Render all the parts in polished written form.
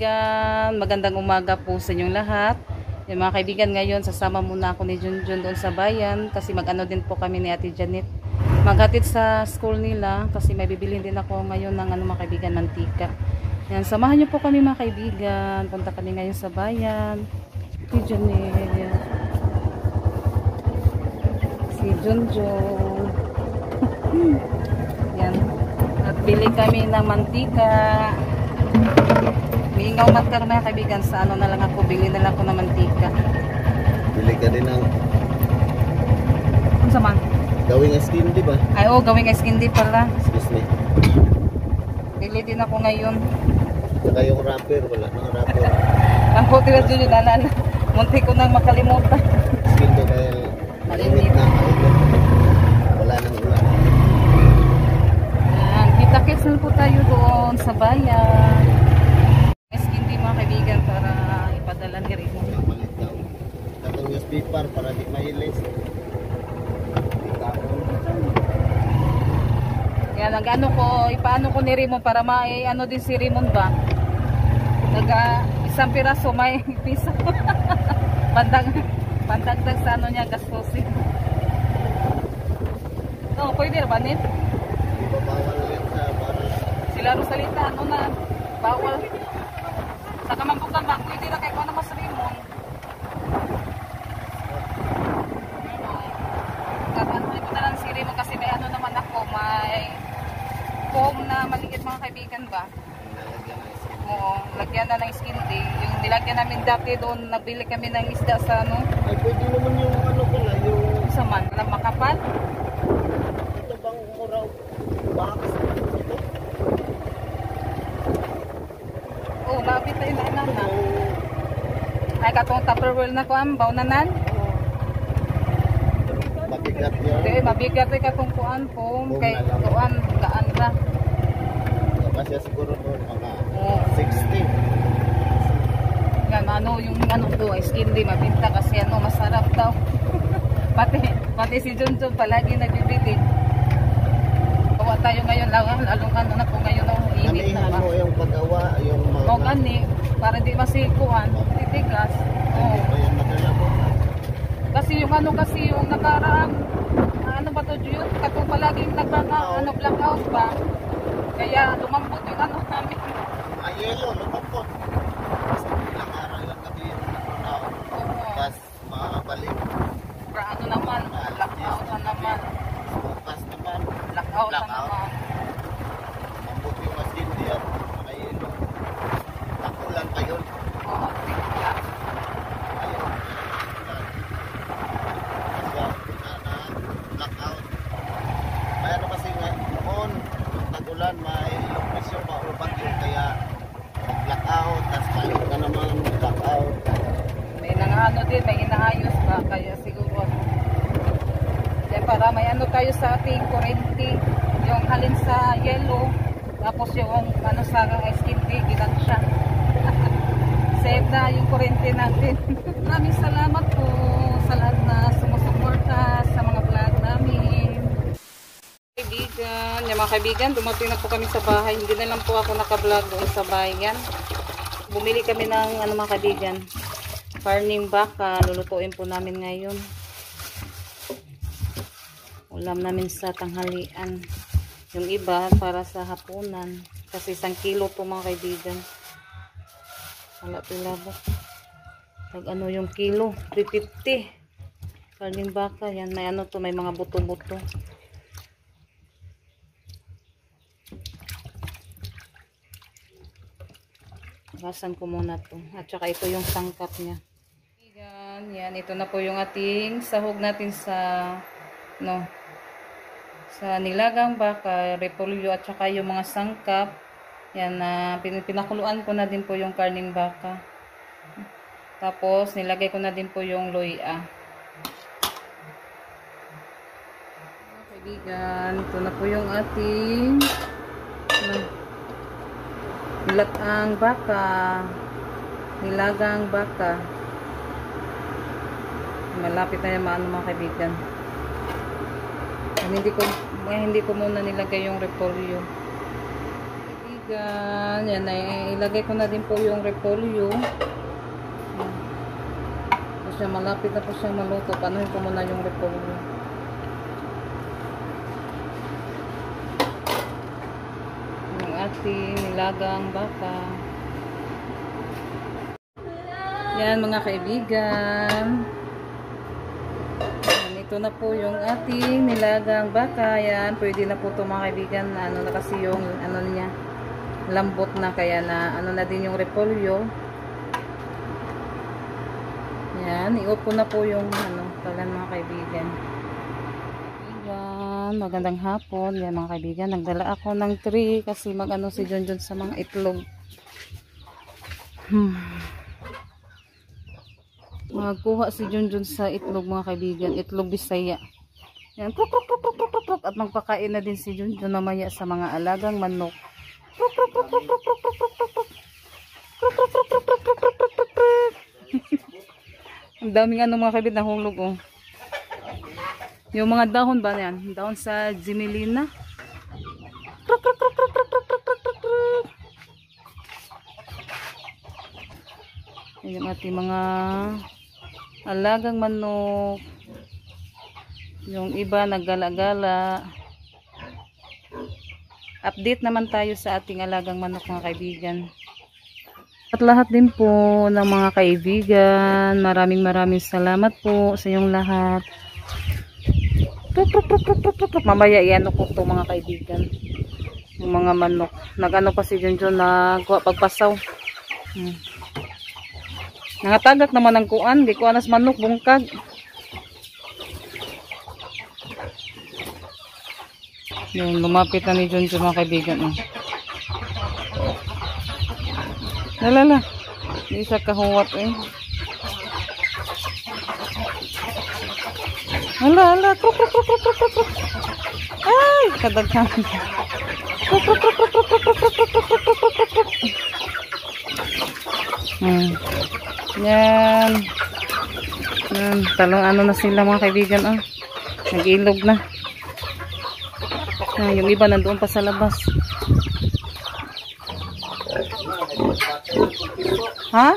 kaibigan, magandang umaga po sa inyong lahat. Yung mga kaibigan, ngayon sasama muna ako ni Junjun doon sa bayan kasi mag-ano din po kami ni Ate Janet. Maghatid sa school nila kasi may bibilhin din ako ngayon ng mga kaibigan, mantika. Yan, samahan niyo po kami mga kaibigan. Punta kami ngayon sa bayan. Ate Janet. Yan. Si Junjun. Yan. At bili kami ng mantika. Miingaw man ka mga kaibigan, sa ano na lang ako, bili na lang ako ng mantika. Bili ka din ng Ano saman? gawing skin, di ba? Ay, oh, gawing skin di pala. Excuse me. Bili din ako ngayon. Saka yung wrapper, wala nang wrapper. Ang puti na dyan yung nalala. Munti ko nang makalimutan. Skin ko dahil mainit na, mainit. Wala nang ulan. Yan, kita-kits na po tayo doon sa bayan. Skin di mga kaibigan para ipadala ni Rimo. Palit daw. Katong newspaper para di mailis. Yan, nag-ano ko, ipaano ko ni Rimon para ano din si Rimon ba? Isang piraso may piso. Pandagdag sa ano niya, gastusin. No, pwede ba nin? Di ba bawal ulit sa para Sila Rosalita, ano na, bawal. Sa kamambukan ba, pwede na kayo na mas Rimon. Ano ko na lang si Rimon kasi may ano naman ako, may foam na maliit mga kaibigan ba? nalagyan ng skin. Oo, lagyan na ng skin day. Yung nilagyan namin dati doon, nabili kami ng isda sa ano, Ay, pwede naman yung ano pala, yung sa man, alam makapal. ito bang muraw box? Oo, labit na inaanan na. Oo. Ay, katong Tupperware na ko ang baunanan. Mabigat yun. Hindi, mabigat ay katong kuan po. Foam Kay na lang. kuan, gaan ra. Kasi siguro po mga Oo. 60. Yan, ano, yung ano to, skin day, mabinta kasi ano, masarap daw. pati si Junjun palagi nagbibili. Kawa tayo ngayon, lalong ano na po ngayon, oh, init na Namihan ba? mo yung paggawa, yung mga... O gani, para di masikuan, titigas. Hindi Oo. pa yan madala po. Kasi yung ano kasi yung nakaraan, ano ba to yun? Katong palaging blackout ba? Kaya lumambot yung ano namin. Ay, yelo, lumapot. Basta ilang araw lang kami yung natunaw. Oo. Tapos makakabalik. Pra ano naman, blackout na naman. Bukas naman. Blackout na naman. Mambot yung masin diyan. Ay, yelo. Nakulan pa yun. Oo, tigla. Ayun. Kaya, na blackout. May ano kasi nga, noon, tagulan, may ilong presyo, maulubag yun. Kaya, blackout, tapos balik ka naman, blackout. May nangano din, may inaayos ba? Kaya siguro ano. Kaya para may ano tayo sa ating kurente. Yung halin sa yellow. Tapos yung ano sa skin day, ginansya. Save na yung kurente natin. Maraming salamat po sa lahat na sumusuporta sa mga vlog namin. Kaibigan, yung mga kaibigan, dumating na po kami sa bahay. Hindi na lang po ako naka-vlog doon sa bayan. Bumili kami ng ano mga kaibigan, farming baka. Lulutuin po namin ngayon. Ulam namin sa tanghalian. Yung iba para sa hapunan. Kasi 1 kilo po mga kaibigan. Wala pilabot. Pag ano yung kilo, 350. Farming baka, yan. May ano to, may mga buto-buto. Basan ko muna to. At saka ito yung sangkap niya. Yan, ito na po yung ating sahog natin sa sa nilagang baka, repolyo at saka yung mga sangkap. Yan na pinakuluan ko na din po yung karning baka. Tapos nilagay ko na din po yung loya. Kaibigan, ito na po yung ating nilagang baka, nilagang baka. Malapit na yan maano mga kaibigan. Hindi ko muna nilagay yung repolyo. kaibigan. Yan, ilagay ko na din po yung repolyo. Siya, malapit na po siyang maluto. Panuhin ko muna yung repolyo. Yung ating nilagang baka. Yan mga kaibigan. Yan, ito na po yung ating nilagang baka. Yan, pwede na po ito mga kaibigan. Ano na kasi yung ano niya, lambot na, kaya na ano na din yung repolyo. Yan, i-off ko na po yung ano, kalan mga kaibigan. Yan, magandang hapon. Yan mga kaibigan, nagdala ako ng tray kasi mag-ano si Junjun sa mga itlog. Magkuha si Junjun sa itlog mga kaibigan, itlog Bisaya. Yan, at magpakain na din si Junjun mamaya sa mga alagang manok. Ang daming ano mga kaibigan, nahulog oh. Yung mga dahon ba yan? Dahon sa Zimelina. Yung ating mga alagang manok. Yung iba naggala-gala. Update naman tayo sa ating alagang manok mga kaibigan. At lahat din po ng mga kaibigan, maraming salamat po sa inyong lahat. Mamaya iano ko to mga kaibigan. Yung mga manok. Nag-ano pa si Junjun, nagkuha pagpasaw. Nangatagak naman ang kuan, di kuanas manok, bungkag. Yung lumapit na ni Junjun mga kaibigan. Lalala, di sa kahuwat eh. Hala, ay, kadaghan. Yan. Yan, talong ano na sila mga kaibigan ah. Nag-ilog na. Yung iba nandoon pa sa labas. Ha?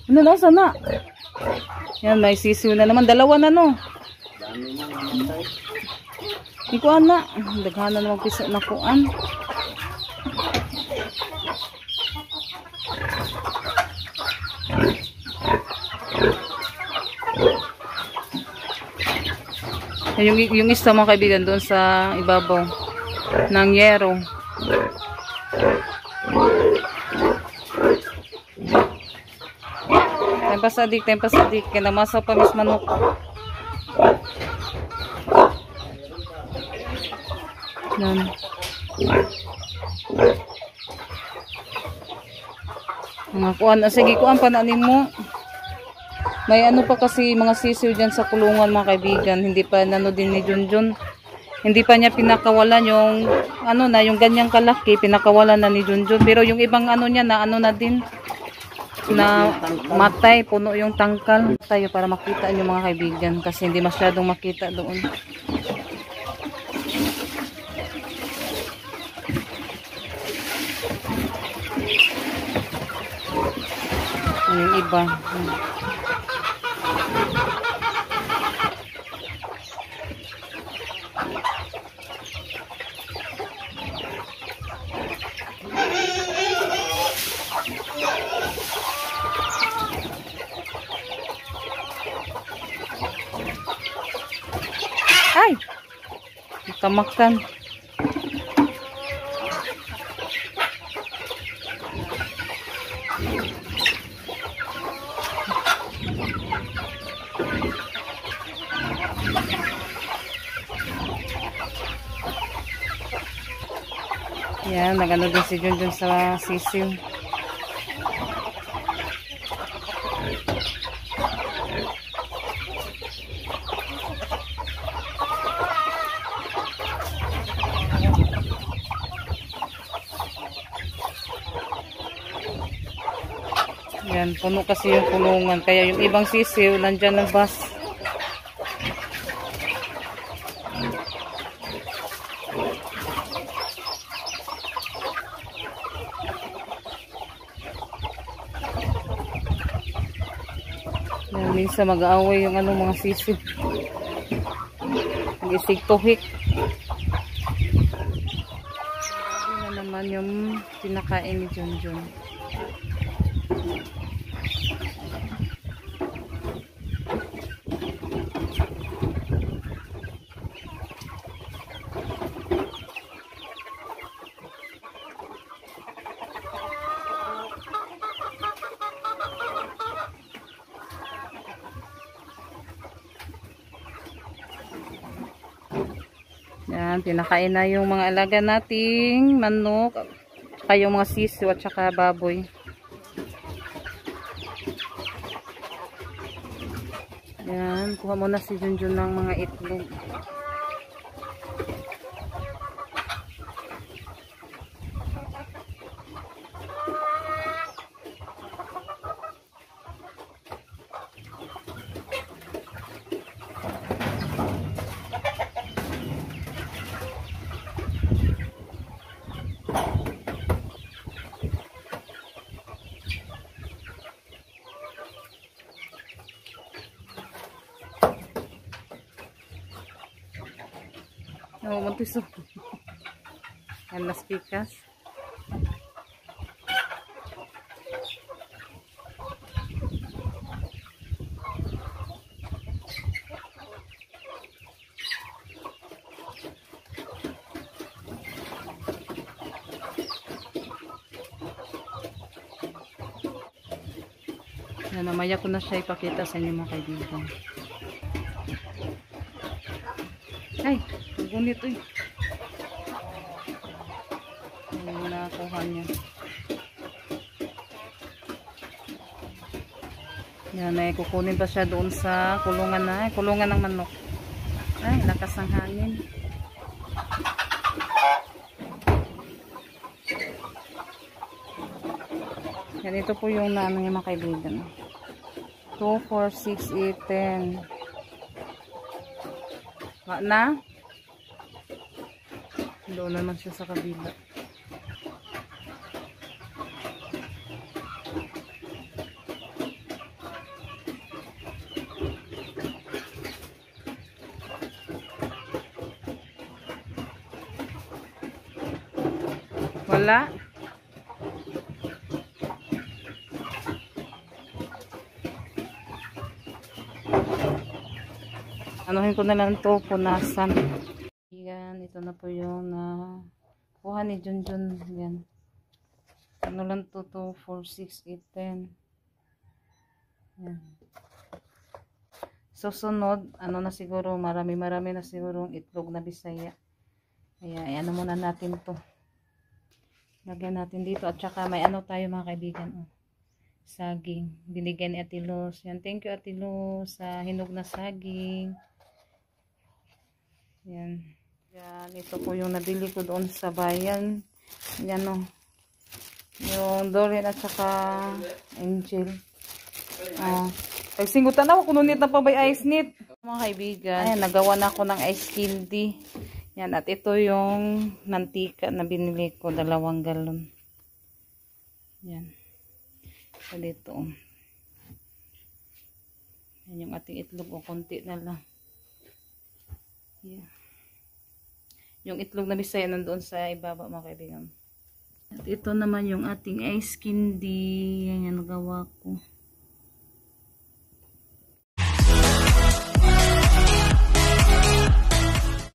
Ano na, sana? Yan, may sisiw na naman. Dalawa na, no? Hindi ko na. Daghan na naman piso na kuan. Yung isa mga kaibigan doon sa ibabaw ng yero. Tempas adik. Kaya namasaw pa mis manok. Yan. Mga kuan. Sige, kuan pa na mo. May ano pa kasi mga sisiw dyan sa kulungan mga kaibigan. Hindi pa nano din ni Junjun. Hindi pa niya pinakawalan yung ano na, yung ganyang kalaki. Pinakawalan na ni Junjun. Pero yung ibang ano niya na ano na din. Na matay, puno yung tangkal. Tayo para makita nyo mga kaibigan. Kasi hindi masyadong makita doon. Yung iba. Ay! Kamakan. Yan, nagano din si Junjun sa sisiw. Yan, puno kasi yung kulungan. Kaya yung ibang sisiw, nandyan ng bus. minsan mag-aaway yung ano mga sisi. Gisig tuhik. Grabe na naman yung pinakain ni Junjun. Yan, pinakain na yung mga alaga nating manok, saka yung mga sisiw at saka baboy. Yan, kuha muna si Junjun ng mga itlog. Oh, mantiso. Yan, las pikas. Yan, namaya ko na siya ipakita sa inyo mga kaibigan. Ay, gunit eh. Yung nakuha niya. Yan, ay kukunin pa siya doon sa kulungan na. Kulungan ng manok. Ay, lakas ng hangin. Yan, ito po yung naano niya mga kaibigan. 2, 4, 6, 8, 10. Wala na? Doon naman siya sa kabila. Wala? Anuhin ko na lang ito, punasan. Yan, ito na po yung kuha ni Junjun. Yan. Ano lang to, 2, 4, 6, 8, 10. Yan. Susunod, ano na siguro, marami na siguro itlog na Bisaya. Kaya, ano muna natin to. Lagyan natin dito. At saka may ano tayo mga kaibigan. Oh. Saging. Binigyan ni Ate Luz. Yan, thank you Ate Luz sa hinog na saging. Yan. Yan, ito po yung nabili ko doon sa bayan. Yan o. Yung Dorian at saka Angel. Pagsingutan ako, kununit na pa ba yung ice knit? Mga kaibigan, ayan, nagawa na ako ng ice candy. Yan, at ito yung mantika na binili ko, 2 galon. Yan. So, dito. Yan yung ating itlog o konti na lang. Yan. Yung itlog na Bisaya nandoon sa ibaba mga kaibigan. At ito naman yung ating ice candy. Yan yung nagawa ko.